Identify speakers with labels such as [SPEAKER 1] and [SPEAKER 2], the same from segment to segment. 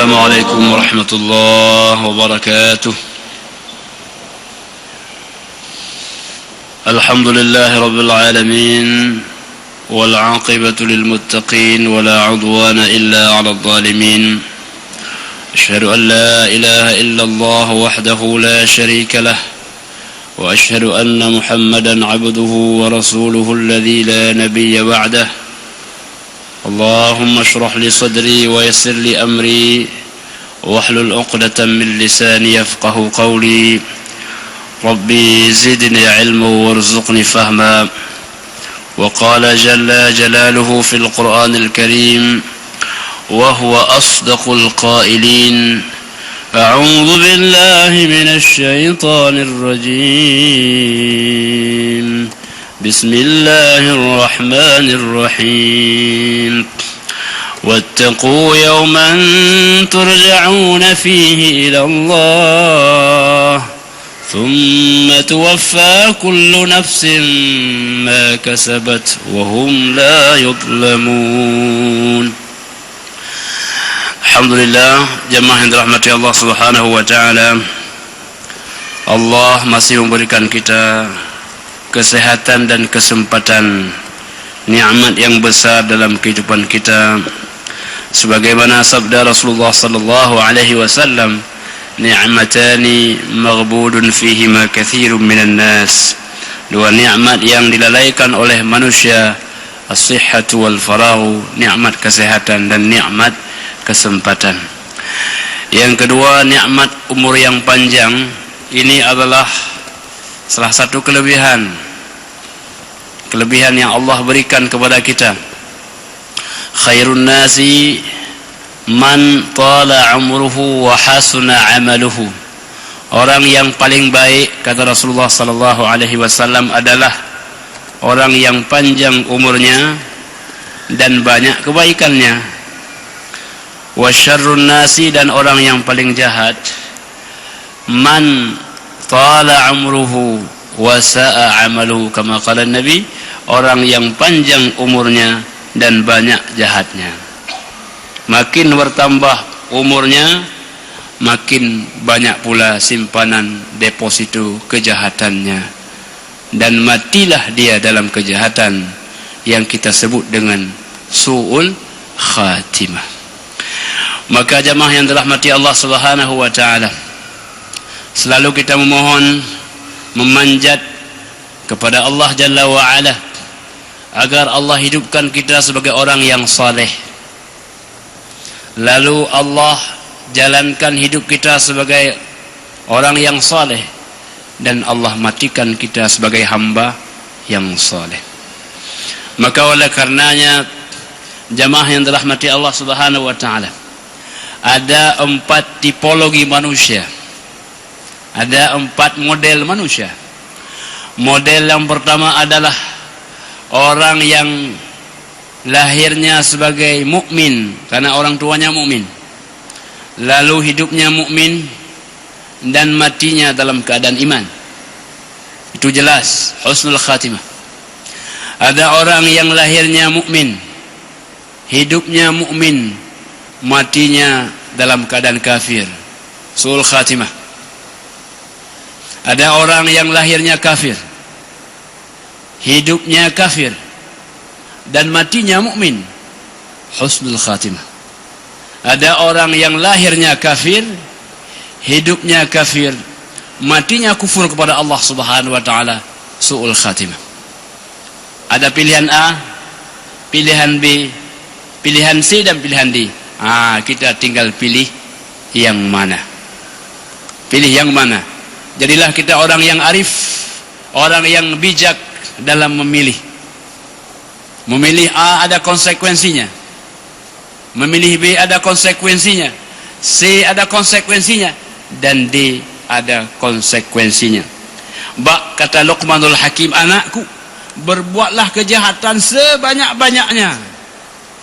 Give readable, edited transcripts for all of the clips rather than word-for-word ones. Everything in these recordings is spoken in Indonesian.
[SPEAKER 1] السلام عليكم ورحمة الله وبركاته. الحمد لله رب العالمين والعاقبة للمتقين ولا عدوان إلا على الظالمين. أشهد أن لا إله إلا الله وحده لا شريك له، وأشهد أن محمدا عبده ورسوله الذي لا نبي بعده. اللهم اشرح لي صدري ويسر لي أمري واحلل عقدة من لساني يفقه قولي. ربي زدني علما وارزقني فهما. وقال جل جلاله في القرآن الكريم وهو أصدق القائلين: أعوذ بالله من الشيطان الرجيم. بسم الله الرحمن الرحيم. واتقوا يوما ترجعون فيه إلى الله ثم توفى كل نفس ما كسبت وهم لا يظلمون. Alhamdulillah, jemaah yang dirahmati Allah Subhanahu wa taala. Allah masih memberikan kita kesehatan dan kesempatan, nikmat yang besar dalam kehidupan kita. Sebagaimana sabda Rasulullah sallallahu alaihi wasallam, ni'matani maghbudun fihima katsirun minan nas. Dua nikmat yang dilalaikan oleh manusia, as-sihhatu wal faraghu, nikmat kesehatan dan nikmat kesempatan. Yang kedua, nikmat umur yang panjang. Ini adalah salah satu kelebihan yang Allah berikan kepada kita. Khairun nasi man tala umruhu wa hasuna amaluhu. Orang yang paling baik, kata Rasulullah sallallahu alaihi wasallam, adalah orang yang panjang umurnya dan banyak kebaikannya. Wa syarrun nasi, dan orang yang paling jahat, man tala umruhu wa sa'a amaluhu, kama qala Nabi, orang yang panjang umurnya dan banyak jahatnya. Makin bertambah umurnya, makin banyak pula simpanan deposito kejahatannya, dan matilah dia dalam kejahatan yang kita sebut dengan su'ul khatimah. Maka jemaah yang dirahmati Allah Subhanahu wa taala, selalu kita memohon, memanjat kepada Allah Jalla wa Ala agar Allah hidupkan kita sebagai orang yang saleh. Lalu Allah jalankan hidup kita sebagai orang yang saleh, dan Allah matikan kita sebagai hamba yang saleh. Maka oleh karenanya, jemaah yang dirahmati Allah Subhanahu wa taala, ada 4 tipologi manusia, ada 4 model manusia. Model yang pertama adalah orang yang lahirnya sebagai mukmin karena orang tuanya mukmin, lalu hidupnya mukmin dan matinya dalam keadaan iman. Itu jelas husnul khatimah. Ada orang yang lahirnya mukmin, hidupnya mukmin, matinya dalam keadaan kafir, su'ul khatimah. Ada orang yang lahirnya kafir, hidupnya kafir, dan matinya mukmin, husnul khatimah. Ada orang yang lahirnya kafir, hidupnya kafir, matinya kufur kepada Allah Subhanahu wa taala, su'ul khatimah. Ada pilihan A, pilihan B, pilihan C, dan pilihan D. Kita tinggal pilih yang mana. Pilih yang mana. Jadilah kita orang yang arif, orang yang bijak dalam memilih. Memilih A ada konsekuensinya, memilih B ada konsekuensinya, C ada konsekuensinya, dan D ada konsekuensinya. Kata Luqmanul Hakim, anakku, berbuatlah kejahatan sebanyak-banyaknya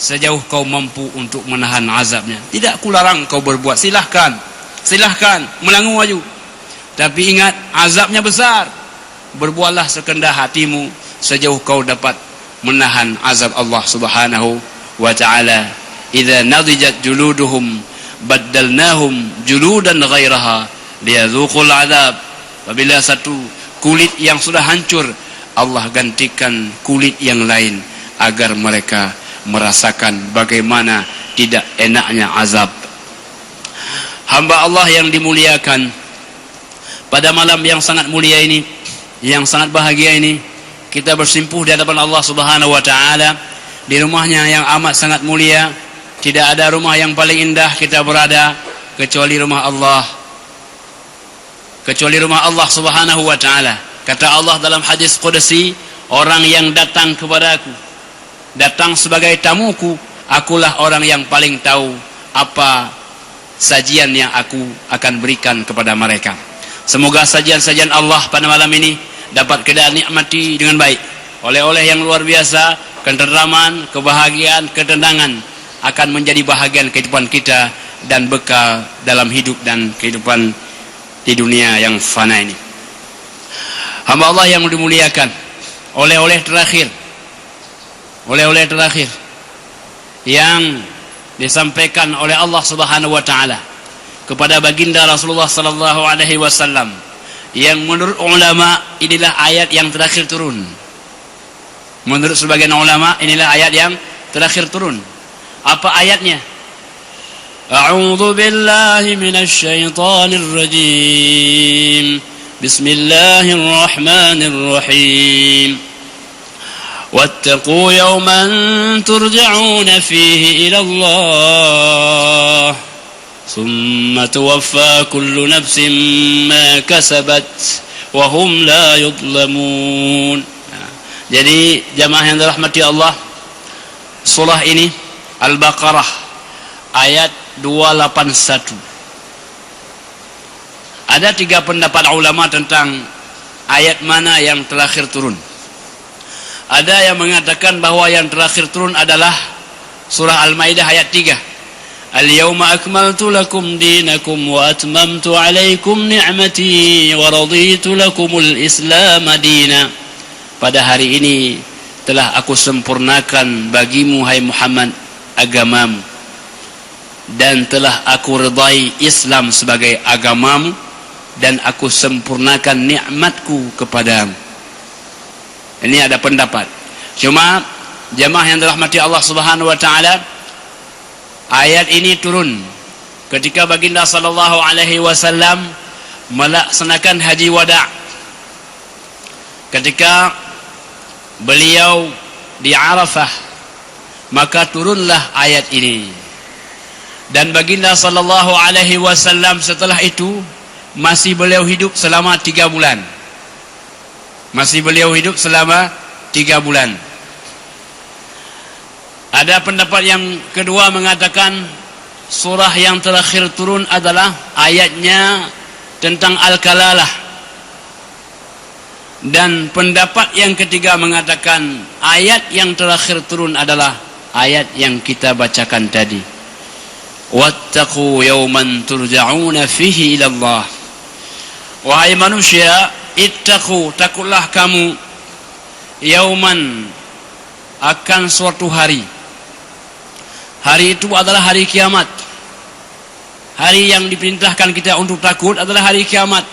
[SPEAKER 1] sejauh kau mampu untuk menahan azabnya. Tidak kularang kau berbuat, silahkan melangu maju, tapi ingat azabnya besar. Berbuatlah sekendah hatimu sejauh kau dapat menahan azab Allah Subhanahu wa ta'ala. Idza nadijat juluduhum baddalnahum juludan ghairaha liyadzuqul adab. Apabila satu kulit yang sudah hancur, Allah gantikan kulit yang lain agar mereka merasakan bagaimana tidak enaknya azab. Hamba Allah yang dimuliakan, pada malam yang sangat mulia ini, yang sangat bahagia ini, kita bersimpuh di hadapan Allah Subhanahu wa taala di rumahnya yang amat sangat mulia. Tidak ada rumah yang paling indah kita berada kecuali rumah Allah. Kecuali rumah Allah Subhanahu wa taala. Kata Allah dalam hadis qudsi, orang yang datang kepadaku, datang sebagai tamuku, akulah orang yang paling tahu apa sajian yang aku akan berikan kepada mereka. Semoga sajian-sajian Allah pada malam ini dapat kita nikmati dengan baik. Oleh-oleh yang luar biasa, ketenteraman, kebahagiaan, ketenangan akan menjadi bahagian kehidupan kita dan bekal dalam hidup dan kehidupan di dunia yang fana ini. Hamba Allah yang dimuliakan, oleh-oleh terakhir yang disampaikan oleh Allah Subhanahu wa taala kepada baginda Rasulullah sallallahu alaihi wasallam, yang menurut ulama inilah ayat yang terakhir turun. Menurut sebagian ulama inilah ayat yang terakhir turun. Apa ayatnya? A'udzu billahi minasy syaithanir rajim. Bismillahirrahmanirrahim. Wattaqu yawman turja'una fihi ila Allah. Thumma tuwaffa kullu nafsin ma kasabat wa hum la yudlamun. Jadi jamaah yang dirahmati Allah, surah ini Al-Baqarah ayat 281. Ada 3 pendapat ulama tentang ayat mana yang terakhir turun. Ada yang mengatakan bahwa yang terakhir turun adalah surah Al-Maidah ayat 3. Al-yawma akmaltu lakum dinakum wa atmamtu alaikum ni'mati wa raditu lakumul Islam dina. Pada hari ini telah aku sempurnakan bagimu hai Muhammad agamamu, dan telah aku ridai Islam sebagai agamamu, dan aku sempurnakan nikmatku kepadamu. Ini ada pendapat. Cuma jemaah yang dirahmati Allah Subhanahu wa taala, ayat ini turun ketika baginda sallallahu alaihi wasallam melaksanakan haji wada'. Ketika beliau di Arafah, maka turunlah ayat ini. Dan baginda sallallahu alaihi wasallam setelah itu masih beliau hidup selama 3 bulan. Masih beliau hidup selama 3 bulan. Ada pendapat yang kedua mengatakan surah yang terakhir turun adalah ayatnya tentang Al-Kalalah. Dan pendapat yang ketiga mengatakan ayat yang terakhir turun adalah ayat yang kita bacakan tadi. Wattaqu yawman turja'una fihi ila Allah. Wahai manusia, ittaqu, takutlah kamu, yawman, akan suatu hari. Hari itu adalah hari kiamat. Hari yang diperintahkan kita untuk takut adalah hari kiamat.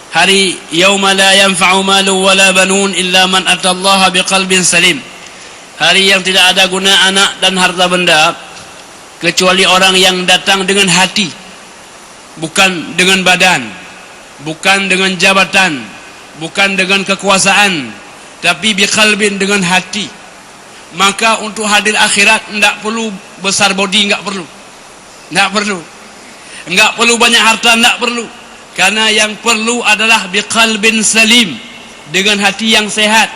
[SPEAKER 1] Hari yauma la yanfa'u malu wala banun illa man atallaha biqalbin salim. Hari yang tidak ada guna anak dan harta benda kecuali orang yang datang dengan hati, bukan dengan badan, bukan dengan jabatan, bukan dengan kekuasaan, tapi biqalbin, dengan hati. Maka untuk hadir akhirat tidak perlu besar body, tidak perlu. Tidak perlu banyak harta, tidak perlu. Karena yang perlu adalah biqalbin salim, dengan hati yang sehat.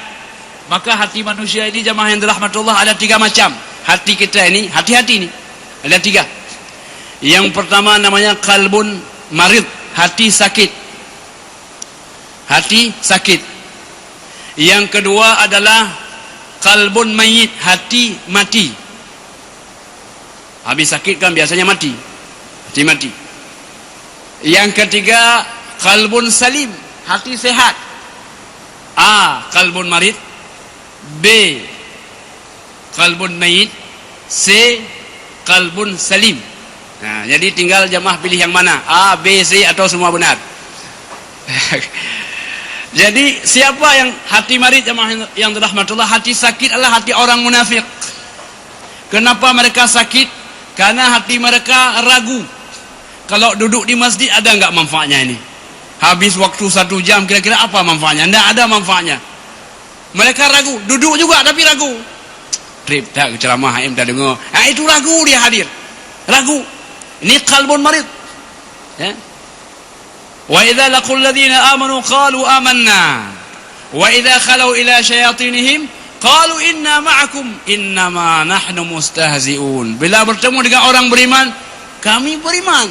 [SPEAKER 1] Maka hati manusia ini, jamaah yang dirahmatullah, ada 3 macam. Hati kita ini, hati-hati ini ada 3. Yang pertama namanya qalbun marid, hati sakit. Hati sakit. Yang kedua adalah qalbun mayyit, hati mati. Habis sakit kan biasanya mati. Hati mati. Yang ketiga qalbun salim, hati sehat. A, qalbun marid. B, qalbun mayyit. C, qalbun salim, Nah, jadi tinggal jamaah pilih yang mana, A, B, C atau semua benar. Jadi siapa yang hati marid jamaah yang dirahmatullah, hati sakit adalah hati orang munafik. Kenapa mereka sakit? Karena hati mereka ragu. Kalau duduk di masjid ada enggak manfaatnya ini? Habis waktu 1 jam kira-kira apa manfaatnya? Enggak ada manfaatnya. Mereka ragu, duduk juga tapi ragu. Trip tak ceramah aim tak dengar. Itu ragu dia hadir. Ragu. Ini qalbun marid. Ya. Wa idza laqul ladzina amanu qalu amanna. Wa idza khalu ila syayatinihim qalu inna ma'akum innama nahnu mustahzi'un. Bila bertemu dengan orang beriman, kami beriman.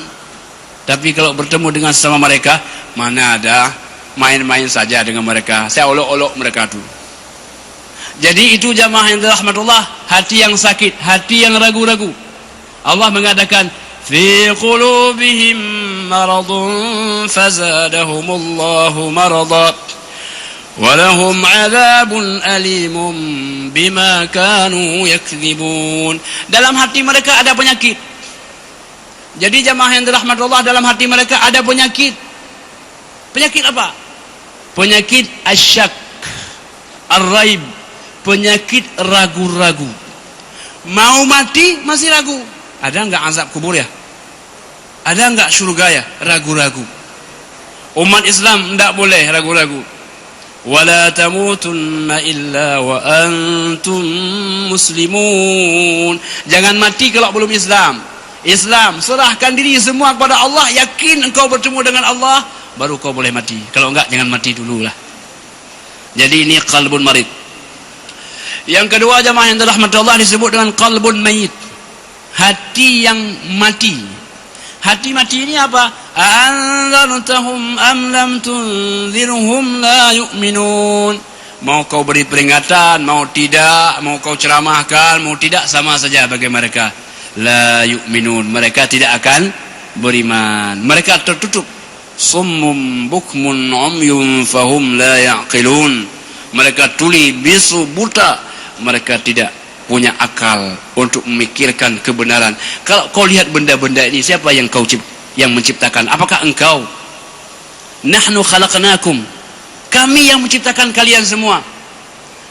[SPEAKER 1] Tapi kalau bertemu dengan sesama mereka, mana ada main-main saja dengan mereka. Saya olok-olok mereka tu. Jadi itu jamaah yang dirahmatullah, hati yang sakit, hati yang ragu-ragu. Allah mengatakan fi qulubihim maradun fazadahumullahu marada walahum adzabun alimun bima kanu yakdzibun. Dalam hati mereka ada penyakit. Jadi jamaah yang dirahmatullah, dalam hati mereka ada penyakit. Penyakit apa? Penyakit asyak, ar-raib, penyakit ragu-ragu. Mau mati masih ragu. Ada enggak azab kubur ya? Ada enggak surga ya? Ragu-ragu. Umat Islam enggak boleh ragu-ragu. Wala tamutunna illa wa antum muslimun. Jangan mati kalau belum Islam. Islam, serahkan diri semua kepada Allah, yakin engkau bertemu dengan Allah, baru kau boleh mati. Kalau enggak jangan mati dululah. Jadi ini qalbun marid. Yang kedua jamaah yang dirahmati Allah disebut dengan qalbun mayit. Hati yang mati. Hati mati ini apa? Anzartahum am lam tunzirhum la yu'minun. Mau kau beri peringatan, mau tidak, mau kau ceramahkan, mau tidak, sama saja bagi mereka. La yu'minun. Mereka tidak akan beriman. Mereka tertutup. Summum bukmun umyun fahum la ya'qilun. Mereka tuli, bisu, buta. Mereka tidak punya akal untuk memikirkan kebenaran. Kalau kau lihat benda-benda ini, siapa yang yang menciptakan? Apakah engkau? Nahnu khalaqnakum. Kami yang menciptakan kalian semua.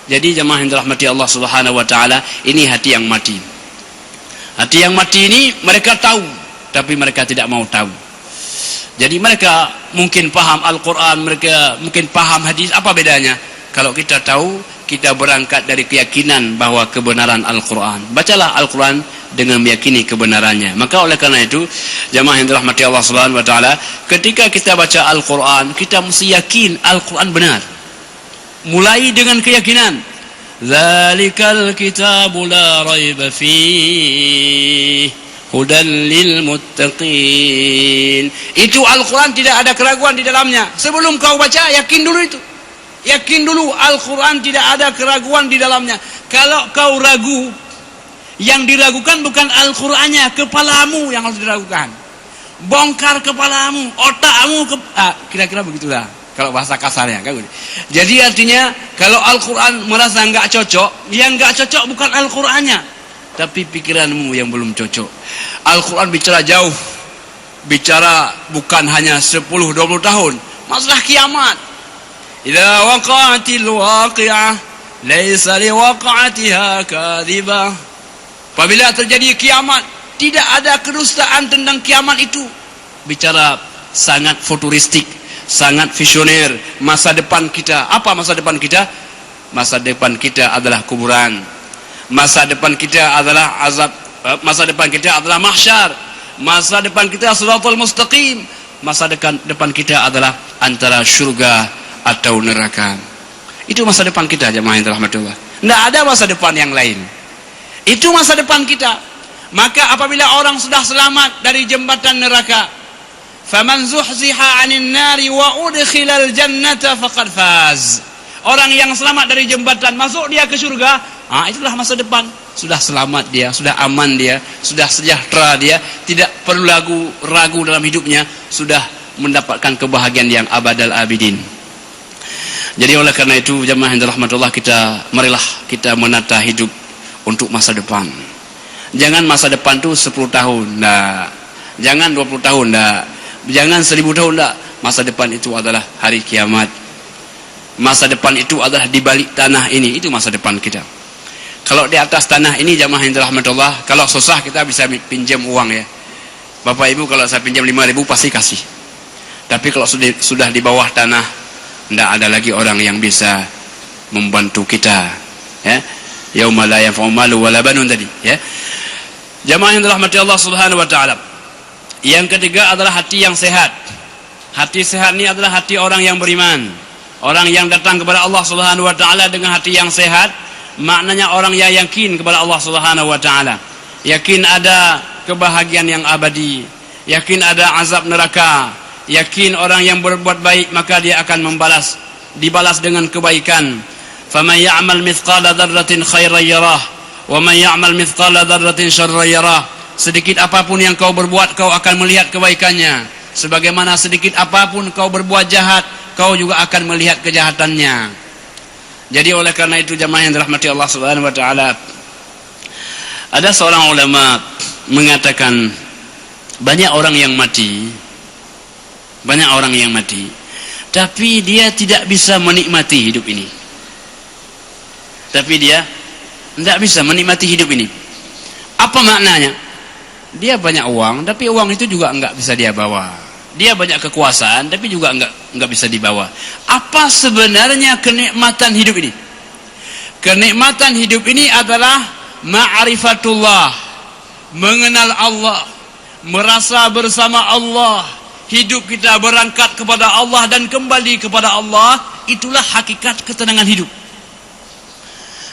[SPEAKER 1] Jadi jemaah yang dirahmati Allah Subhanahu wa taala, ini hati yang mati. Hati yang mati ini mereka tahu, tapi mereka tidak mau tahu. Jadi mereka mungkin paham Al-Quran, mereka mungkin paham hadis. Apa bedanya? Kalau kita tahu, kita berangkat dari keyakinan bahwa kebenaran Al-Quran. Bacalah Al-Quran dengan meyakini kebenarannya. Maka oleh karena itu, jamaah yang dirahmati Allah Subhanahu wa taala, ketika kita baca Al-Quran, kita mesti yakin Al-Quran benar. Mulai dengan keyakinan. Zalikal kitabu la raiba fihi hudan lil muttaqin. Itu Al-Quran tidak ada keraguan di dalamnya. Sebelum kau baca, yakin dulu itu. Yakin dulu Al-Quran tidak ada keraguan di dalamnya. Kalau kau ragu, yang diragukan bukan Al-Qurannya, kepalamu yang harus diragukan. Bongkar kepalamu, otakmu, kira-kira begitulah kalau bahasa kasarnya kan. Jadi artinya kalau Al-Quran merasa enggak cocok, yang enggak cocok bukan Al-Qurannya, tapi pikiranmu yang belum cocok. Al-Quran bicara jauh, bicara bukan hanya 10-20 tahun, masalah kiamat. Idza waqa'atil waqi'ah laisa liwaqa'atiha kadhibah. Apabila terjadi kiamat, tidak ada kedustaan tentang kiamat itu. Bicara sangat futuristik, sangat visioner. Masa depan kita, apa masa depan kita? Masa depan kita adalah kuburan. Masa depan kita adalah azab. Masa depan kita adalah mahsyar. Masa depan kita siratal mustaqim. Masa depan kita adalah antara syurga atau neraka. Itu masa depan kita, jemaah yang dirahmati Allah. Tidak ada masa depan yang lain. Itu masa depan kita. Maka apabila orang sudah selamat dari jembatan neraka, faman zuhziha 'anil nari wa udkhilal jannata faqad faz. Orang yang selamat dari jembatan, masuk dia ke surga, itulah masa depan. Sudah selamat dia, sudah aman dia, sudah sejahtera dia, tidak perlu ragu dalam hidupnya, sudah mendapatkan kebahagiaan yang abadal abidin. Jadi oleh karena itu jemaah yang dirahmati Allah, marilah kita menata hidup untuk masa depan. Jangan masa depan tu 10 tahun. Nah,
[SPEAKER 2] Jangan 20 tahun dah. Jangan 1000 tahun dah. Masa depan itu adalah hari kiamat. Masa depan itu adalah di balik tanah ini. Itu masa depan kita. Kalau di atas tanah ini jamaah yang dirahmati Allah, kalau susah kita bisa pinjam uang ya. Bapak Ibu kalau saya pinjam 5.000 pasti kasih. Tapi kalau sudah di bawah tanah, tidak ada lagi orang yang bisa membantu kita. Ya. Yauma la yanfa'u malu wala banun tadi. Ya. Jamaah yang dirahmati Allah Subhanahu wa taala. Yang ketiga adalah hati yang sehat. Hati sehat ini adalah hati orang yang beriman. Orang yang datang kepada Allah Subhanahu wa taala dengan hati yang sehat, maknanya orang yang yakin kepada Allah Subhanahu wa taala. Yakin ada kebahagiaan yang abadi, yakin ada azab neraka, yakin orang yang berbuat baik maka dia akan dibalas dengan kebaikan. Faman ya'mal mithqala dzarratin khairan yarah wa man ya'mal mithqala dzarratin syarran yarah. Sedikit apapun yang kau berbuat, kau akan melihat kebaikannya. Sebagaimana sedikit apapun kau berbuat jahat, kau juga akan melihat kejahatannya. Jadi oleh karena itu jamaah yang dirahmati Allah Subhanahu wa taala, ada seorang ulama mengatakan banyak orang yang mati, tapi dia tidak bisa menikmati hidup ini. Apa maknanya? Dia banyak uang, tapi uang itu juga enggak bisa dia bawa. Dia banyak kekuasaan, tapi juga enggak bisa dibawa. Apa sebenarnya kenikmatan hidup ini? Kenikmatan hidup ini adalah ma'rifatullah, mengenal Allah, merasa bersama Allah, hidup kita berangkat kepada Allah dan kembali kepada Allah. Itulah hakikat ketenangan hidup.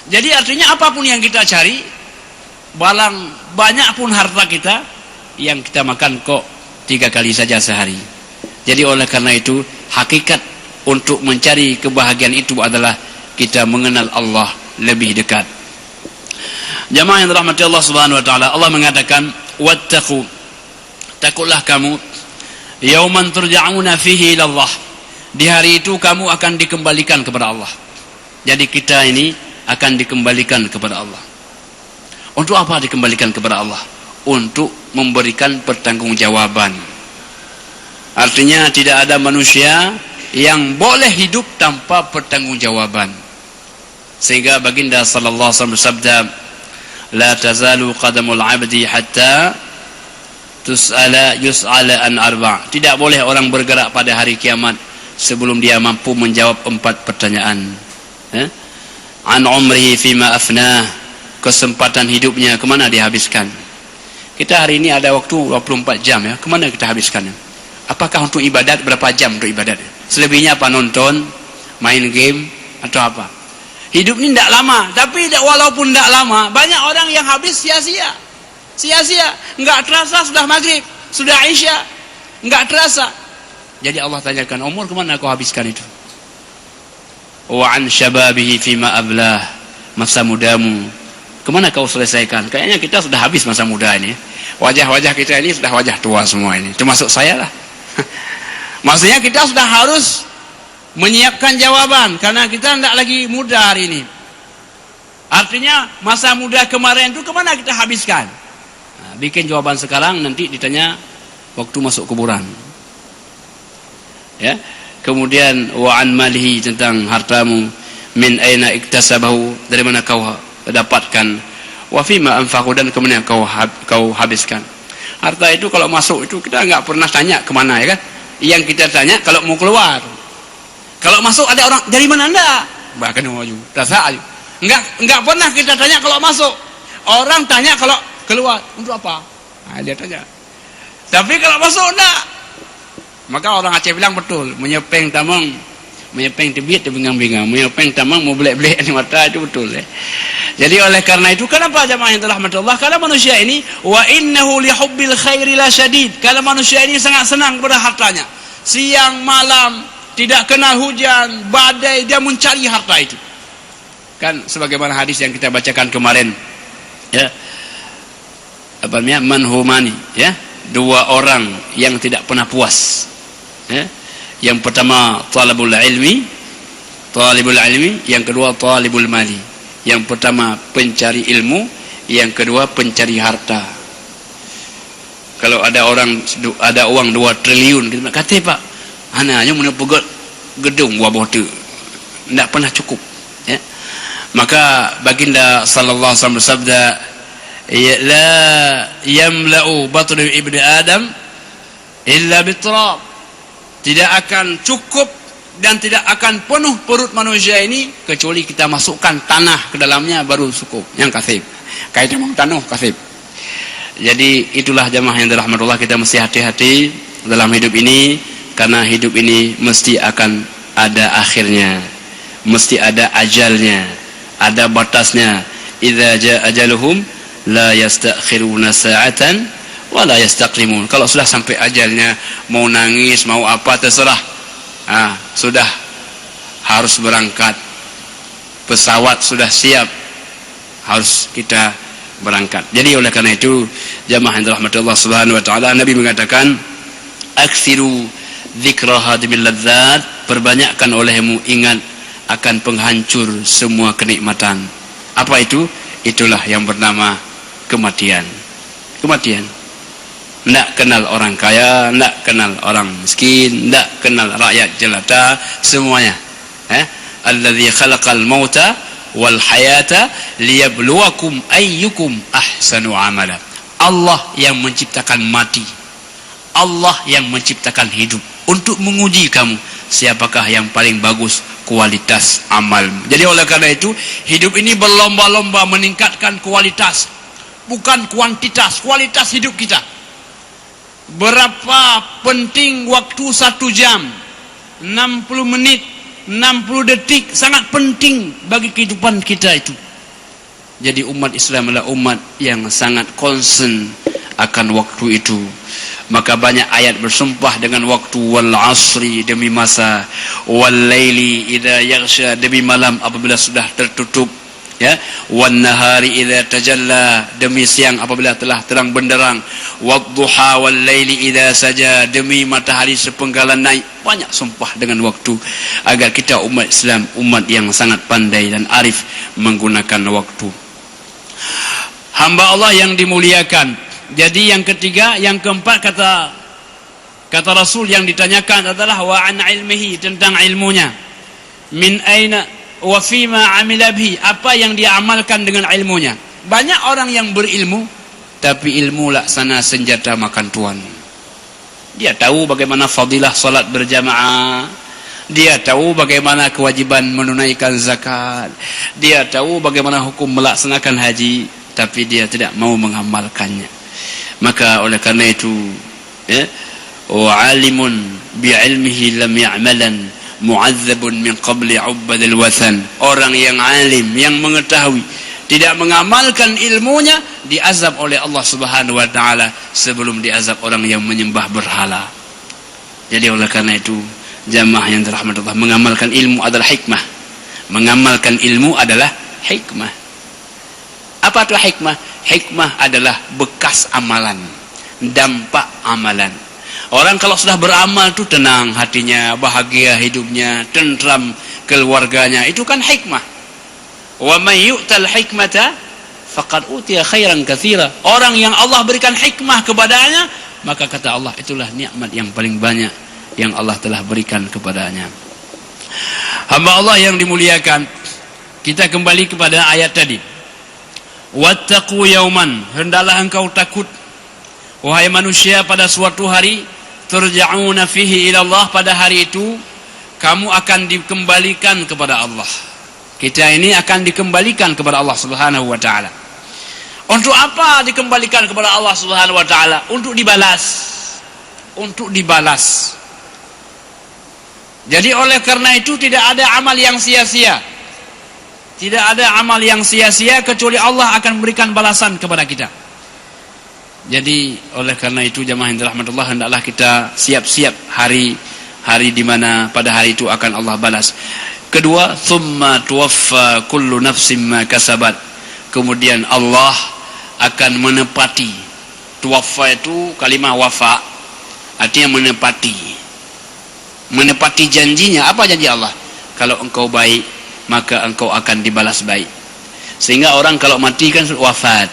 [SPEAKER 2] Jadi artinya apapun yang kita cari, balang banyak pun harta kita, yang kita makan kok 3 kali saja sehari. Jadi oleh karena itu hakikat untuk mencari kebahagiaan itu adalah kita mengenal Allah lebih dekat. Jamaah yang dirahmati Allah Subhanahu wa taala, Allah mengatakan wattaqu, takutlah kamu yauman turja'una fihi ila Allah. Di hari itu kamu akan dikembalikan kepada Allah. Jadi kita ini akan dikembalikan kepada Allah. Untuk apa dikembalikan kepada Allah? Untuk memberikan pertanggungjawaban. Artinya tidak ada manusia yang boleh hidup tanpa pertanggungjawaban. Sehingga baginda sallallahu alaihi wasallam bersabda, la tazalu qadamul 'abdi hatta yus'ala an arba'. Tidak boleh orang bergerak pada hari kiamat sebelum dia mampu menjawab 4 pertanyaan. An umrihi fima afnah, kesempatan hidupnya kemana dihabiskan. Kita hari ini ada waktu 24 jam ya, kemana kita habiskannya? Apakah untuk ibadat? Berapa jam untuk ibadat? Selebihnya apa? Nonton, main game, atau apa? Hidup ini tidak lama, tapi walaupun tidak lama, banyak orang yang habis sia-sia. Enggak terasa sudah maghrib, sudah isya, enggak terasa. Jadi Allah tanyakan, umur kemana kau habiskan itu? Wa an syababihi fima ablah, masa mudamu kemana kau selesaikan? Kayaknya kita sudah habis masa muda ini. Wajah-wajah kita ini sudah wajah tua semua ini. Termasuk saya lah. Maksudnya kita sudah harus menyiapkan jawaban. Karena kita tidak lagi muda hari ini. Artinya masa muda kemarin itu kemana kita habiskan? Nah, bikin jawaban sekarang, nanti ditanya waktu masuk kuburan. Ya. Kemudian wa'an malihi, tentang hartamu. Min aina iktasabahu, dari mana kau dapatkan, wa fima anfaqu, dan kemana kau habiskan. Harta itu kalau masuk itu kita enggak pernah tanya kemana ya kan. Yang kita tanya kalau mau keluar. Kalau masuk ada orang dari mana Anda? Bahkan maju, rasa aja. Enggak pernah kita tanya kalau masuk. Orang tanya kalau keluar, untuk apa? Nah, dia tanya. Tapi kalau masuk enggak. Maka orang Aceh bilang betul, menyepeng tamang, menyepeng tebit di bingang-bingang, menyepeng tamang mau belek-belek di mata, itu betul ya. Jadi oleh karena itu, kenapa jamaah yang telah Allah? Karena manusia ini wa innahu li hubbil khairi la syadid. Karena manusia ini sangat senang pada hartanya. Siang malam tidak kenal hujan, badai, dia mencari harta itu. Kan sebagaimana hadis yang kita bacakan kemarin. Ya. Apa namanya? Manhumani, ya. 2 orang yang tidak pernah puas. Ya. Yang pertama talibul ilmi, yang kedua talibul mali. Yang pertama pencari ilmu, yang kedua pencari harta. kalau ada uang 2 triliun kita kata pak hanya menepugat gedung wabah tu tidak pernah cukup ya. Maka baginda sallallahu alaihi wasallam bersabda la yamla'u batnu ibni adam illa bitrab, tidak akan cukup dan tidak akan penuh perut manusia ini kecuali kita masukkan tanah ke dalamnya baru cukup. Yang kasib kaitan dengan tanah kasib. Jadi itulah jamaah yang dirahmati Allah, kita mesti hati-hati dalam hidup ini, karena hidup ini mesti akan ada akhirnya, mesti ada ajalnya, ada batasnya. Idza jaa ajaluhum la yastakhiruna sa'atan wa la yastaqdimun. Kalau sudah sampai ajalnya, mau nangis mau apa terserah, sudah harus berangkat, pesawat sudah siap, harus kita berangkat. Jadi oleh karena itu jamaah yang dirahmati Allah Subhanahu wa taala, Nabi mengatakan aksiru dzikra hadimil ladzat, perbanyakkan olehmu ingat akan penghancur semua kenikmatan. Apa itu? Itulah yang bernama kematian. Kematian. Tidak kenal orang kaya, tidak kenal orang miskin, tidak kenal rakyat jelata, semuanya. Alladzi khalaqal mauta wal hayata liyabluwakum ayyukum ahsanu amala. Allah yang menciptakan mati, Allah yang menciptakan hidup untuk menguji kamu siapakah yang paling bagus kualitas amalmu. Jadi oleh karena itu hidup ini berlomba-lomba meningkatkan kualitas, bukan kuantitas, kualitas hidup kita. Berapa penting waktu 1 jam, 60 menit, 60 detik, sangat penting bagi kehidupan kita itu. Jadi umat Islam adalah umat yang sangat concern akan waktu itu. Maka banyak ayat bersumpah dengan waktu, wal asri demi masa, wal laili idza yaghsha demi malam apabila sudah tertutup, ya, wan nahari idza tajalla demi siang apabila telah terang benderang, wadduha wal laili idza saja demi matahari sepenggalan naik. Banyak sumpah dengan waktu agar kita umat Islam umat yang sangat pandai dan arif menggunakan waktu. Hamba Allah yang dimuliakan. Jadi yang ketiga, yang keempat kata Rasul yang ditanyakan adalah wa an ilmihi, tentang ilmunya. Min aina wa fima amila bihi, apa yang dia amalkan dengan ilmunya. Banyak orang yang berilmu tapi ilmu laksana senjata makan tuan. Dia tahu bagaimana fadilah salat berjamaah, dia tahu bagaimana kewajiban menunaikan zakat, dia tahu bagaimana hukum melaksanakan haji, tapi dia tidak mau mengamalkannya. Maka oleh karena itu, ya, wa alimun bi ilmihi lam ya'malan mu'adzabun min qabli 'ubadil wathan. Orang yang alim, yang mengetahui, tidak mengamalkan ilmunya, diazab oleh Allah Subhanahu wa taala sebelum diazab orang yang menyembah berhala. Jadi oleh karena itu, jamaah yang dirahmati Allah, mengamalkan ilmu adalah hikmah. Mengamalkan ilmu adalah hikmah. Apa itu hikmah? Hikmah adalah bekas amalan, dampak amalan. Orang kalau sudah beramal itu tenang hatinya, bahagia hidupnya, tentram keluarganya, itu kan hikmah. Wa may yu'tal hikmata faqad utiya khairan katsira. Orang yang Allah berikan hikmah kepadanya, maka kata Allah itulah nikmat yang paling banyak yang Allah telah berikan kepadanya. Hamba Allah yang dimuliakan, kita kembali kepada ayat tadi. Wattaqu yauman, hendaklah engkau takut wahai manusia pada suatu hari, turja'una fihi ila Allah, pada hari itu kamu akan dikembalikan kepada Allah. Kita ini akan dikembalikan kepada Allah Subhanahu wa taala. Untuk apa dikembalikan kepada Allah Subhanahu wa taala? Untuk dibalas. Untuk dibalas. Jadi oleh karena itu tidak ada amal yang sia-sia. Tidak ada amal yang sia-sia kecuali Allah akan memberikan balasan kepada kita. Jadi oleh karena itu jamaah yang dirahmati Allah, hendaklah kita siap-siap hari di mana pada hari itu akan Allah balas. Kedua, thumma tuwaffa kullu nafsin ma kasabat. Kemudian Allah akan menepati. Tuwaffa itu kalimah wafa, artinya menepati. Menepati janjinya. Apa janji Allah? Kalau engkau baik, maka engkau akan dibalas baik. Sehingga orang kalau mati kan wafat.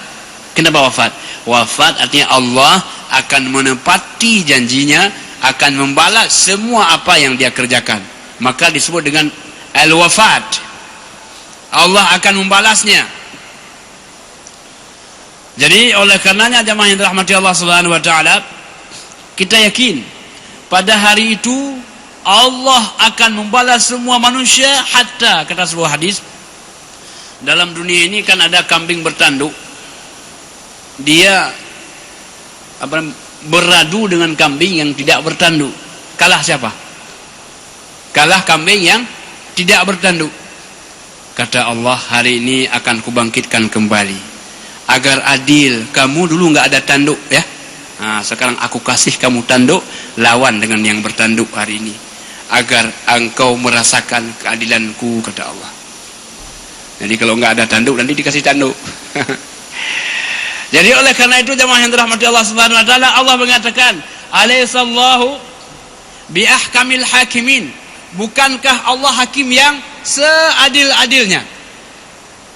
[SPEAKER 2] Kenapa wafat? Wafat artinya Allah akan menepati janjinya, akan membalas semua apa yang dia kerjakan. Maka disebut dengan al-wafat. Allah akan membalasnya. Jadi oleh karenanya jemaah yang dirahmati Allah Subhanahu wa taala, kita yakin pada hari itu Allah akan membalas semua manusia. Hatta kata sebuah hadis, dalam dunia ini kan ada kambing bertanduk, dia beradu dengan kambing yang tidak bertanduk. Kalah siapa? Kalah kambing yang tidak bertanduk. Kata Allah, hari ini akan kubangkitkan kembali agar adil. Kamu dulu nggak ada tanduk ya, nah, sekarang aku kasih kamu tanduk, lawan dengan yang bertanduk hari ini, agar engkau merasakan keadilanku, kata Allah. Jadi kalau nggak ada tanduk nanti dikasih tanduk. Jadi oleh karena itu jemaah yang dirahmati Allah Subhanahu wa taala, Allah mengatakan, "Alaihissallahu bi ahkamil hakimin." Bukankah Allah hakim yang seadil-adilnya?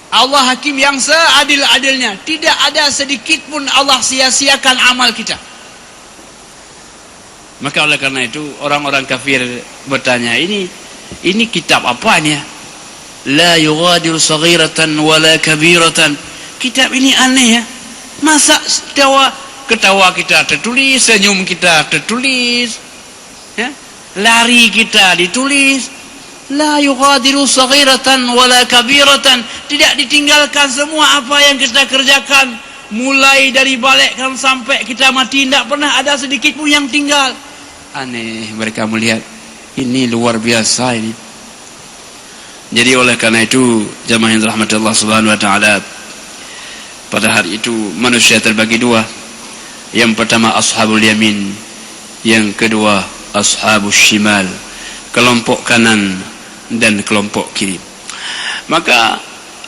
[SPEAKER 2] Allah hakim yang seadil-adilnya. Tidak ada sedikit pun Allah sia-siakan amal kita. Maka oleh karena itu orang-orang kafir bertanya, ini kitab apa ini ya? La yughadiru saghiratan wala kabiratan. Kitab ini aneh ya. Masa ketawa kita tertulis, senyum kita tertulis, ya? Lari kita ditulis. La yughadiru saghiratan wala kabiratan. Tidak ditinggalkan semua apa yang kita kerjakan, mulai dari balikkan sampai kita mati, tidak pernah ada sedikit pun yang tinggal. Aneh, mereka melihat ini luar biasa ini. Jadi oleh karena itu jemaah yang dirahmati Allah Subhanahu wa taala, pada hari itu manusia terbagi dua. Yang pertama ashabul yamin, yang kedua ashabus shimal, kelompok kanan dan kelompok kiri. Maka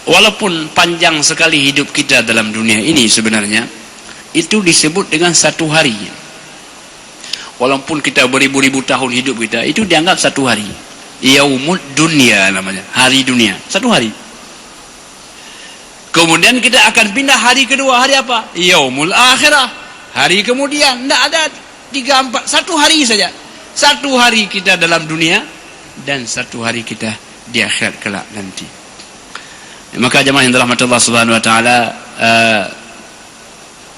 [SPEAKER 2] walaupun panjang sekali hidup kita dalam dunia ini, sebenarnya itu disebut dengan satu hari. Walaupun kita beribu-ribu tahun hidup kita, itu dianggap satu hari. Yaumud dunia namanya, hari dunia, satu hari. Kemudian kita akan pindah hari kedua, hari apa? Yaumul akhirah, hari kemudian. Tidak ada 3, 4, satu hari saja. Satu hari kita dalam dunia dan satu hari kita di akhirat kelak nanti. Maka jemaah yang dirahmati Allah Subhanahu wa taala,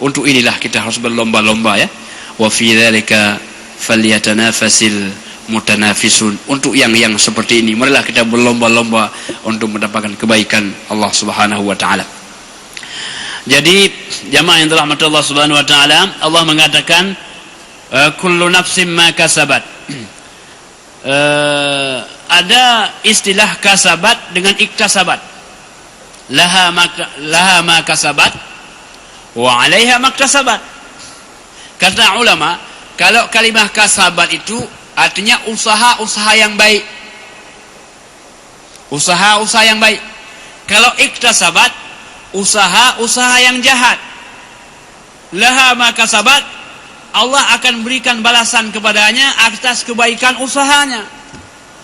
[SPEAKER 2] untuk inilah kita harus berlomba-lomba ya. Wa fi dzalika falyatanafasil mutanafisun. Untuk yang seperti ini marilah kita berlomba-lomba untuk mendapatkan kebaikan Allah Subhanahu wa taala. Jadi jemaah yang dirahmati Allah Subhanahu wa taala, Allah mengatakan kullu nafsin ma kasabat. Ada istilah kasabat dengan iktasabat. Laha ma kasabat wa 'alaiha maktasabat. Kata ulama, kalau kalimah kasabat itu artinya usaha-usaha yang baik. Usaha-usaha yang baik. Kalau iktasabat, usaha-usaha yang jahat. Laha ma kasabat, Allah akan berikan balasan kepadanya atas kebaikan usahanya.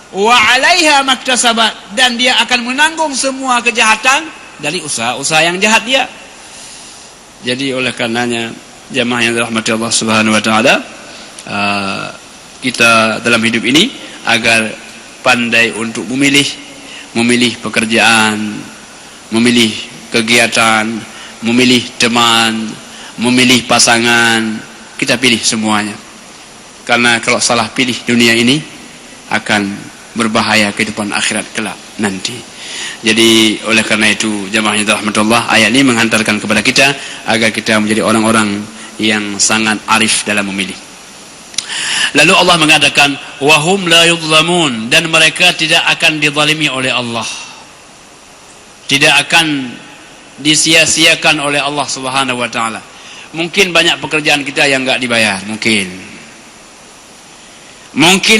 [SPEAKER 2] Wa 'alaiha maktasabat, dan dia akan menanggung semua kejahatan dari usaha-usaha yang jahat dia. Jadi oleh karenanya jemaah yang dirahmati Allah Subhanahu wa taala, kita dalam hidup ini agar pandai untuk memilih pekerjaan, memilih kegiatan, memilih teman, memilih pasangan. Kita pilih semuanya, karena kalau salah pilih dunia ini akan berbahaya kehidupan akhirat kelak nanti. Jadi oleh karena itu jemaah yang dirahmati Allah, ayat ini menghantarkan kepada kita agar kita menjadi orang-orang yang sangat arif dalam memilih. Lalu Allah mengatakan wahum la yudhlamun, dan mereka tidak akan dizalimi oleh Allah, tidak akan disia-siakan oleh Allah Subhanahu wa taala. Mungkin banyak pekerjaan kita yang enggak dibayar, mungkin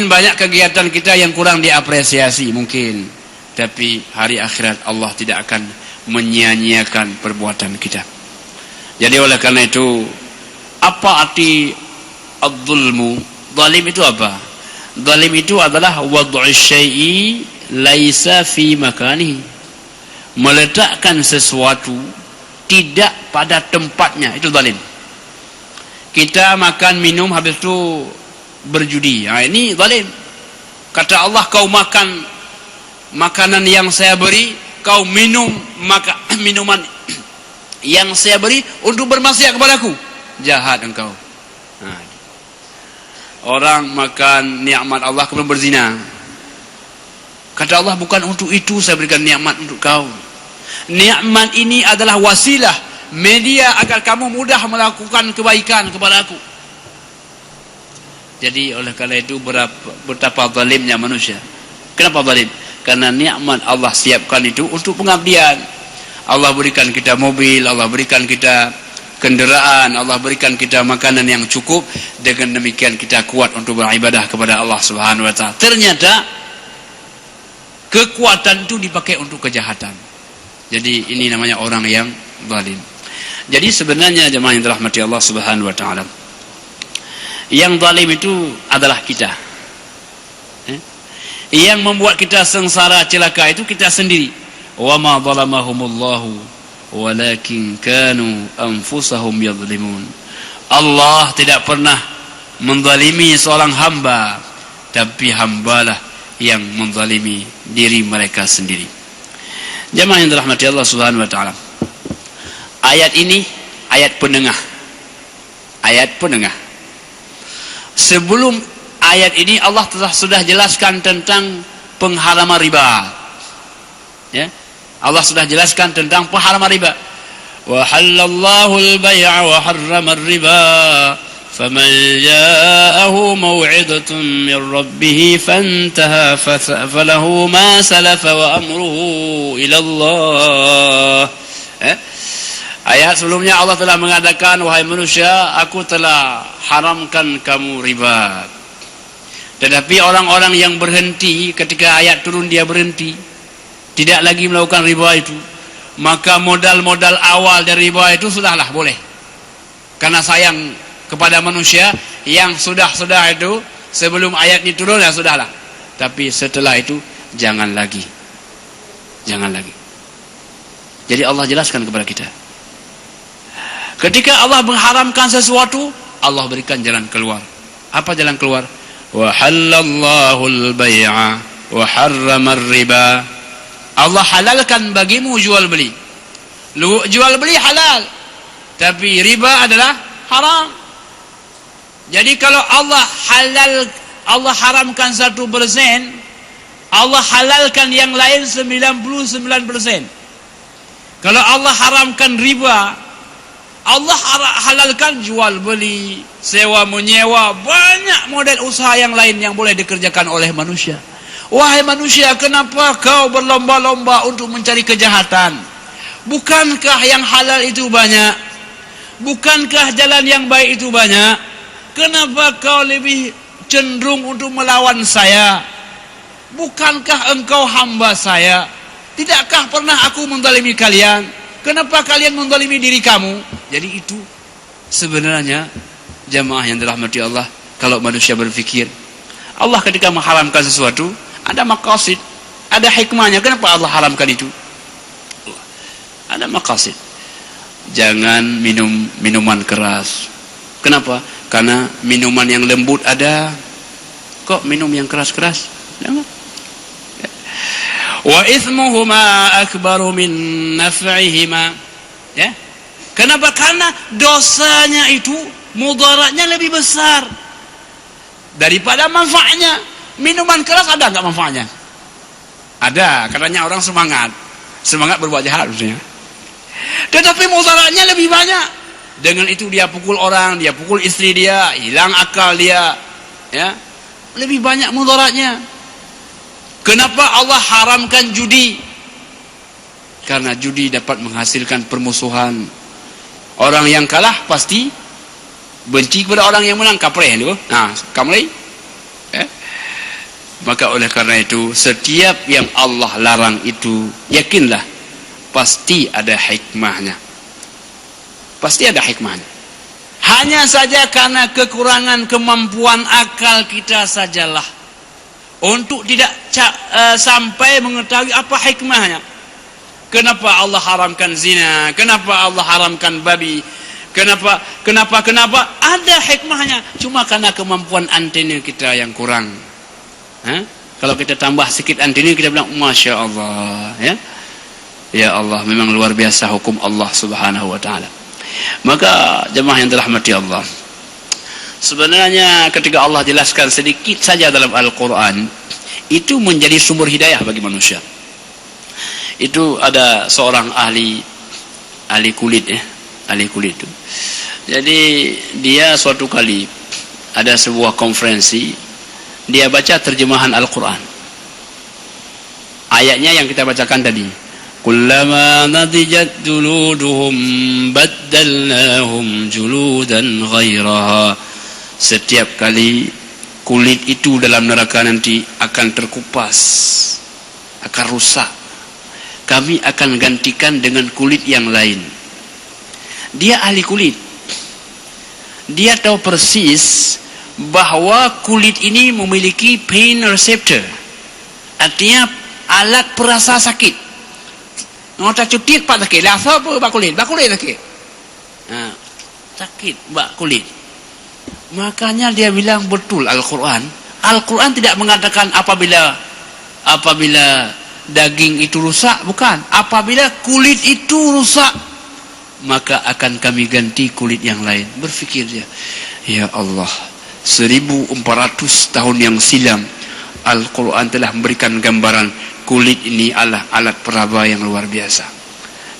[SPEAKER 2] banyak kegiatan kita yang kurang diapresiasi, mungkin, tapi hari akhirat Allah tidak akan menyia-nyiakan perbuatan kita. Jadi oleh karena itu, apa arti ad-dhulmu? Zalim itu apa? Zalim itu adalah wad'u syai'i laisa fi makanihi, meletakkan sesuatu tidak pada tempatnya, itu zalim. Kita makan minum habis itu berjudi. Ini zalim. Kata Allah, kau makan makanan yang saya beri, kau minum minuman yang saya beri untuk bermaksiat kepadaku. Jahat engkau. Orang makan nikmat Allah kemudian berzina. Kata Allah, bukan untuk itu saya berikan nikmat untuk kau. Nikmat ini adalah wasilah, media agar kamu mudah melakukan kebaikan kepada aku. Jadi oleh karena itu betapa zalimnya manusia. Kenapa zalim? Karena nikmat Allah siapkan itu untuk pengabdian. Allah berikan kita mobil, Allah berikan kita kenderaan, Allah berikan kita makanan yang cukup. Dengan demikian kita kuat untuk beribadah kepada Allah Subhanahu wa taala. Ternyata kekuatan itu dipakai untuk kejahatan. Jadi ini namanya orang yang zalim. Jadi sebenarnya jemaah yang dirahmati Allah Subhanahu wa taala, yang zalim itu adalah kita. Yang membuat kita sengsara celaka itu kita sendiri. Wa ma zalamahumullahu walakin kanu anfusahum yadhlimun. Allah tidak pernah menzalimi seorang hamba, tapi hambalah yang menzalimi diri mereka sendiri. Jemaah yang dirahmati Allah Subhanahu wa taala, ayat ini ayat penengah. Ayat penengah. Sebelum ayat ini Allah sudah jelaskan tentang pengharaman riba. Ya. Allah sudah jelaskan tentang pengharaman riba. Wa halallahu al-bay'a wa harrama ar-riba. Faman ja'ahu maw'idatun min rabbih fantaha falahu ma salafa wa amruhu ila Allah. Ayat sebelumnya Allah telah mengatakan, wahai manusia, aku telah haramkan kamu riba. Tetapi orang-orang yang berhenti ketika ayat turun, dia berhenti, tidak lagi melakukan riba itu, maka modal-modal awal dari riba itu sudahlah boleh, karena sayang kepada manusia. Yang sudah itu sebelum ayat ini turun ya sudahlah, tapi setelah itu jangan lagi. Jadi Allah jelaskan kepada kita, ketika Allah mengharamkan sesuatu, Allah berikan jalan keluar. Apa jalan keluar? Wa halallahu al-bay'a wa harrama ar-riba. Allah halalkan bagimu jual beli. Jual beli halal, tapi riba adalah haram. Jadi kalau Allah haramkan 1%, Allah halalkan yang lain 99%. Kalau Allah haramkan riba, Allah halalkan jual beli, sewa menyewa, banyak model usaha yang lain yang boleh dikerjakan oleh manusia. Wahai manusia, kenapa kau berlomba-lomba untuk mencari kejahatan? Bukankah yang halal itu banyak? Bukankah jalan yang baik itu banyak? Kenapa kau lebih cenderung untuk melawan saya? Bukankah engkau hamba saya? Tidakkah pernah aku menzalimi kalian? Kenapa kalian menzalimi diri kamu? Jadi itu sebenarnya jamaah yang dirahmati Allah, kalau manusia berpikir, Allah ketika mengharamkan sesuatu ada maqasid, ada hikmahnya. Kenapa Allah haramkan itu? Ada maqasid. Jangan minum minuman keras. Kenapa? Karena minuman yang lembut ada. Kok minum yang keras-keras? Jangan. Wa ithmuhuma akbaru min naf'ihima. Ya. Kenapa? Karena dosanya itu, mudaratnya lebih besar daripada manfaatnya. Minuman keras ada enggak manfaatnya? Ada, katanya orang semangat berbuat jahat maksudnya. Tetapi mudaratnya lebih banyak. Dengan itu dia pukul orang, dia pukul istri dia, hilang akal dia, ya. Lebih banyak mudaratnya. Kenapa Allah haramkan judi? Karena judi dapat menghasilkan permusuhan. Orang yang kalah pasti benci kepada orang yang menang, kapreh tu. Nah, kamlai. Maka oleh karena itu, setiap yang Allah larang itu, yakinlah pasti ada hikmahnya. Pasti ada hikmahnya. Hanya saja karena kekurangan kemampuan akal kita sajalah untuk tidak sampai mengetahui apa hikmahnya. Kenapa Allah haramkan zina? Kenapa Allah haramkan babi? Kenapa? Ada hikmahnya. Cuma karena kemampuan antena kita yang kurang. Kalau kita tambah sedikit antena, kita bilang Masya Allah. Ya Allah, memang luar biasa hukum Allah subhanahu wa ta'ala. Maka jemaah yang dirahmati Allah, sebenarnya ketika Allah jelaskan sedikit saja dalam Al-Quran, itu menjadi sumber hidayah bagi manusia. Itu ada seorang ahli kulit itu. Jadi dia suatu kali ada sebuah konferensi, dia baca terjemahan Al-Quran. Ayatnya yang kita bacakan tadi, kullama nadijat juluduhum baddalnahum juludan ghairaha. Setiap kali kulit itu dalam neraka nanti akan terkupas, akan rusak, kami akan gantikan dengan kulit yang lain. Dia ahli kulit, dia tahu persis bahwa kulit ini memiliki pain receptor, artinya alat perasa sakit. Ngota cutit pak sakit, lah apa bak kulit sakit. Sakit bak kulit. Makanya dia bilang betul Al-Quran tidak mengatakan apabila daging itu rusak, bukan. Apabila kulit itu rusak, maka akan kami ganti kulit yang lain. Berfikir dia, ya Allah, 1400 tahun yang silam Al-Quran telah memberikan gambaran kulit ini adalah alat peraba yang luar biasa.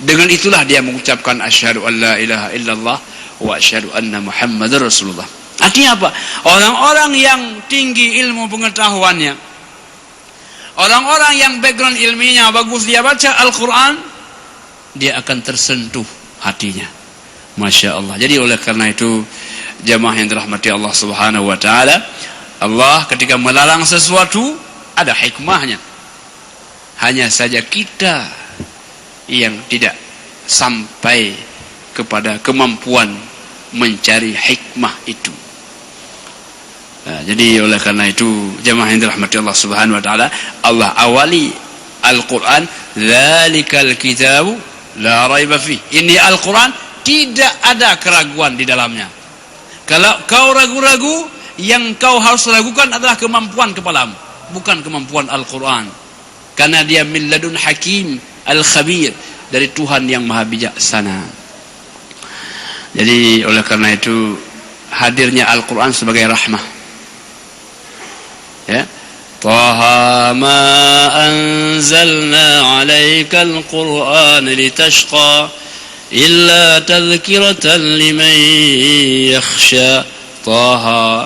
[SPEAKER 2] Dengan itulah dia mengucapkan asyhadu an la ilaha illallah wa asyhadu anna Muhammadar Rasulullah. Artinya apa? Orang-orang yang tinggi ilmu pengetahuannya, orang-orang yang background ilmiahnya bagus, dia baca Al-Quran, dia akan tersentuh hatinya. Masya Allah. Jadi oleh karena itu, jamaah yang dirahmati Allah subhanahu wa ta'ala, Allah ketika melarang sesuatu ada hikmahnya. Hanya saja kita yang tidak sampai kepada kemampuan mencari hikmah itu. Jadi oleh karena itu, jamaah yang dirahmati Allah subhanahu wa ta'ala, Allah awali Al-Quran, dzalikal kitabu la raiba fih. Ini Al-Quran tidak ada keraguan di dalamnya. Kalau kau ragu-ragu, yang kau harus ragukan adalah kemampuan kepalamu, bukan kemampuan Al-Quran. Karena dia min ladun hakim al-khabir, dari Tuhan yang maha bijaksana. Jadi oleh karena itu, hadirnya Al-Quran sebagai rahmah. Ya, Taha ma anzalna 'alaikal Qur'an litashqa illa tadhkiratan liman yakhsha. Taha,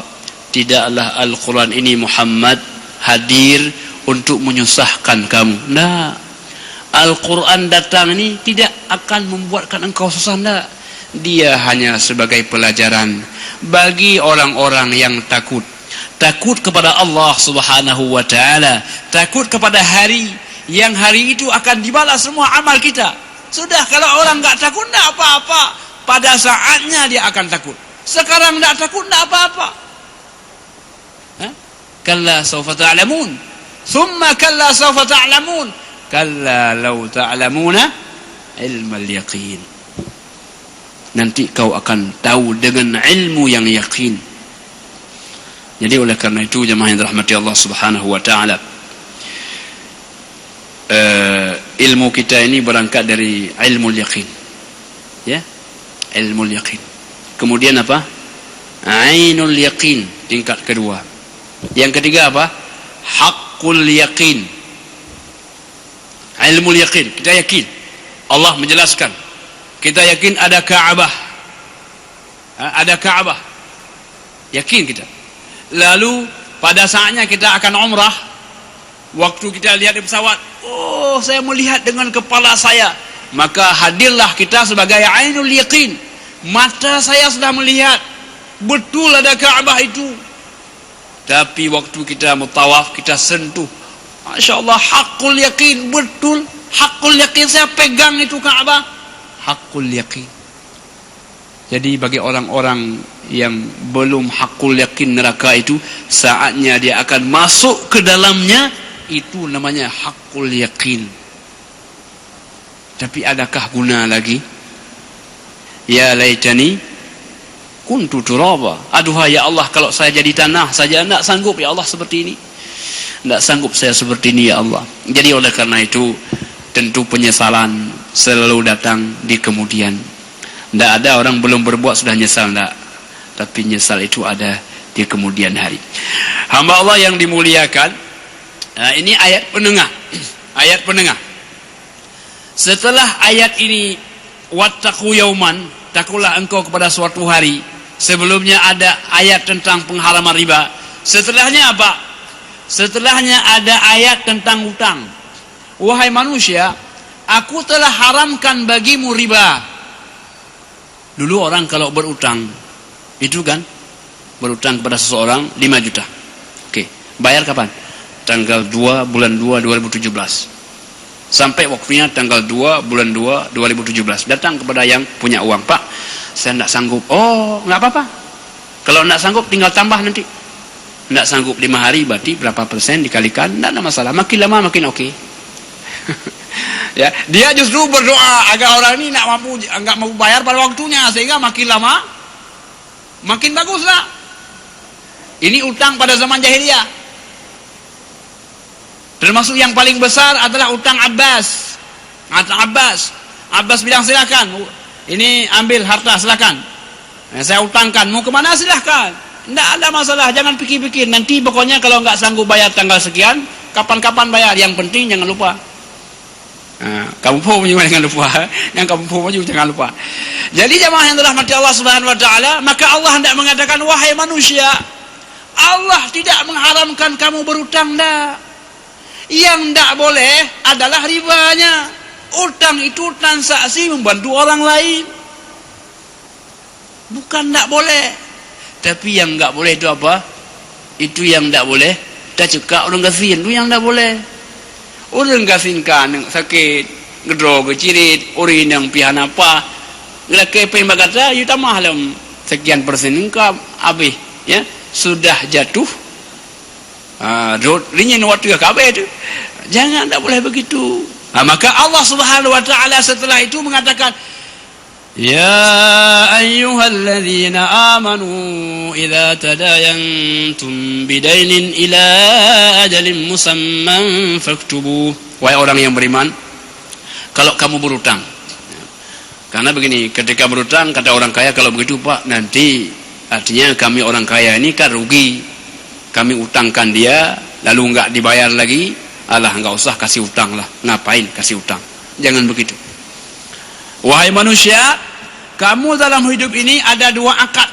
[SPEAKER 2] tidaklah Al-Quran ini Muhammad hadir untuk menyusahkan kamu. Nah, Al-Quran datang ini tidak akan membuatkan engkau susah, enggak. Dia hanya sebagai pelajaran bagi orang-orang yang takut kepada Allah subhanahu wa ta'ala, takut kepada hari yang hari itu akan dibalas semua amal kita. Sudah, kalau orang enggak takut, enggak apa-apa. Pada saatnya dia akan takut. Sekarang enggak takut, enggak apa-apa. Kalla sawfa ta'lamun, thumma kalla sawfa ta'lamun, kalla law ta'lamuna ilmal yaqin. Nanti kau akan tahu dengan ilmu yang yakin. Jadi oleh karena itu, jemaah yang dirahmati Allah subhanahu wa ta'ala, ilmu kita ini berangkat dari ilmu yakin. Ya, ilmu yakin. Kemudian apa? Ainul yakin, tingkat kedua. Yang ketiga apa? Haqqul yakin. Ilmu yakin, kita yakin Allah menjelaskan. Kita yakin ada Ka'bah. Ada Ka'bah. Yakin kita. Lalu pada saatnya kita akan umrah, waktu kita lihat di pesawat, oh, saya melihat dengan kepala saya, maka hadirlah kita sebagai ainul yaqin. Mata saya sudah melihat, betul ada Ka'bah itu. Tapi waktu kita mutawaf, kita sentuh, Masya Allah, haqqul yaqin, betul. Haqqul yaqin, saya pegang itu Ka'bah. Haqqul yaqin. Jadi bagi orang-orang yang belum haqqul yakin neraka itu, saatnya dia akan masuk ke dalamnya, itu namanya haqqul yakin. Tapi adakah guna lagi? Ya laitani kuntu turaba. Aduhai ya Allah, kalau saya jadi tanah saja, tidak sanggup ya Allah seperti ini. Tidak sanggup saya seperti ini ya Allah. Jadi oleh karena itu, tentu penyesalan selalu datang di kemudian. Tidak ada orang belum berbuat sudah nyesal, tidak. Tapi nyesal itu ada di kemudian hari. Hamba Allah yang dimuliakan, ini ayat penengah. Ayat penengah. Setelah ayat ini, wattaqu yauman, takulah engkau kepada suatu hari. Sebelumnya ada ayat tentang pengharaman riba. Setelahnya apa? Setelahnya ada ayat tentang hutang. Wahai manusia, aku telah haramkan bagimu riba. Dulu orang kalau berutang, itu kan, berutang kepada seseorang 5 juta. Oke, bayar kapan? Tanggal 2 bulan 2 2017. Sampai waktunya tanggal 2 bulan 2 2017. Datang kepada yang punya uang, Pak, saya tidak sanggup. Oh, nggak apa-apa. Kalau tidak sanggup tinggal tambah nanti. Tidak sanggup 5 hari berarti berapa persen dikalikan, tidak ada masalah. Makin lama makin oke. Ya, dia justru berdoa agar orang ini nggak mampu bayar pada waktunya, sehingga makin lama makin baguslah. Ini utang pada zaman jahiliyah. Termasuk yang paling besar adalah utang Abbas. Abbas bilang silakan, ini ambil harta silakan. Saya utangkan, mau kemana silahkan. Tidak ada masalah, jangan pikir-pikir. Nanti pokoknya kalau nggak sanggup bayar tanggal sekian, kapan-kapan bayar. Yang penting jangan lupa. Kamu pun juga jangan lupa. Yang kamu pun juga jangan lupa. Jadi jamaah yang telah mati Allah Subhanahu Wa Taala, maka Allah hendak mengatakan, wahai manusia, Allah tidak mengharamkan kamu berutang, dah. Yang tidak boleh adalah ribanya. Utang itu transaksi membantu orang lain. Bukan tidak boleh. Tapi yang tidak boleh itu apa? Itu yang tidak boleh. Tak cekak orang kasihin. Itu yang tidak boleh. Orang kasihinkan sakit, ngedro, kecirit, orang yang pihan apa. Ngelake pengen berkata, you tamah dalam sekian persen engkau habis. Ya, sudah jatuh. Ringan waktu ya kabeh itu. Jangan, tidak boleh begitu. Maka Allah Subhanahu Wa Taala setelah itu mengatakan, ya ayyuhalladzina amanu idza tadayantum bidainin ila ajalin musamman faktubu. Wahai orang yang beriman, kalau kamu berutang. Karena begini, ketika berutang kata orang kaya, kalau begitu Pak, nanti artinya kami orang kaya ini kan rugi. Kami utangkan dia, lalu enggak dibayar lagi. Alah, enggak usah kasih utang lah. Ngapain kasih utang? Jangan begitu. Wahai manusia, kamu dalam hidup ini ada 2 akad.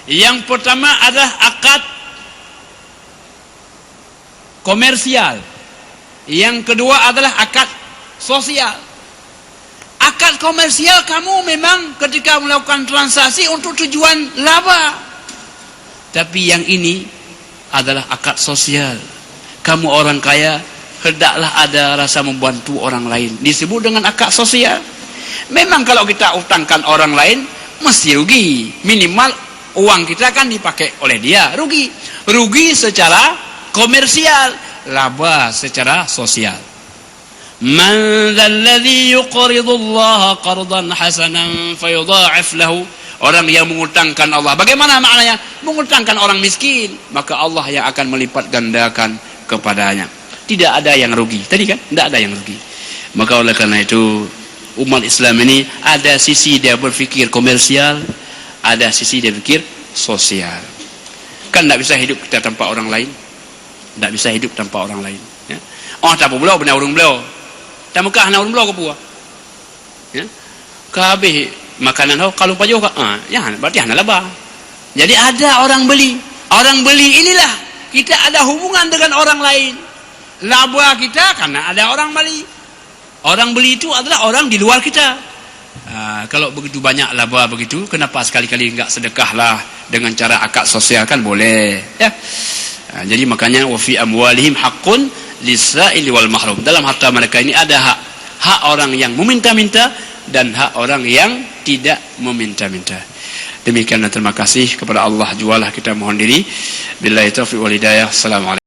[SPEAKER 2] Yang pertama adalah akad komersial. Yang kedua adalah akad sosial. Akad komersial, kamu memang ketika melakukan transaksi untuk tujuan laba. Tapi yang ini adalah akad sosial. Kamu orang kaya, hendaklah ada rasa membantu orang lain. Disebut dengan akad sosial. Memang kalau kita utangkan orang lain, mesti rugi. Minimal uang kita kan dipakai oleh dia. Rugi. Rugi secara komersial. Laba secara sosial. Man dzalladzi yuqridu Allah qardan hasanan fayudha'if lahu. Orang yang mengutangkan Allah. Bagaimana maknanya? Mengutangkan orang miskin, maka Allah yang akan melipat gandakan kepadanya. Tidak ada yang rugi. Tadi kan? Tidak ada yang rugi. Maka oleh karena itu, umat Islam ini ada sisi dia berfikir komersial, ada sisi dia berfikir sosial. Kan tidak bisa hidup kita tanpa orang lain. Tidak bisa hidup tanpa orang lain. Ya. Oh, tak apa belau, benar urung belau. Tak mekah na urung belau ke buah. Ya. Kabeh makanan kalau paju ya berarti hana laba. Jadi ada orang beli. Orang beli inilah kita ada hubungan dengan orang lain. Laba kita karena ada orang beli. Orang beli itu adalah orang di luar kita. Kalau begitu banyak laba begitu, kenapa sekali-kali enggak sedekahlah dengan cara akad sosial, kan boleh ya. Jadi makanya wa fi amwalihim haqqun lis-sa'ili wal mahrum. Dalam harta mereka ini ada hak orang yang meminta-minta dan hak orang yang tidak meminta-minta. Demikian dan terima kasih kepada Allah jualah kita mohon diri. Billahi taufiq wal hidayah. Assalamualaikum.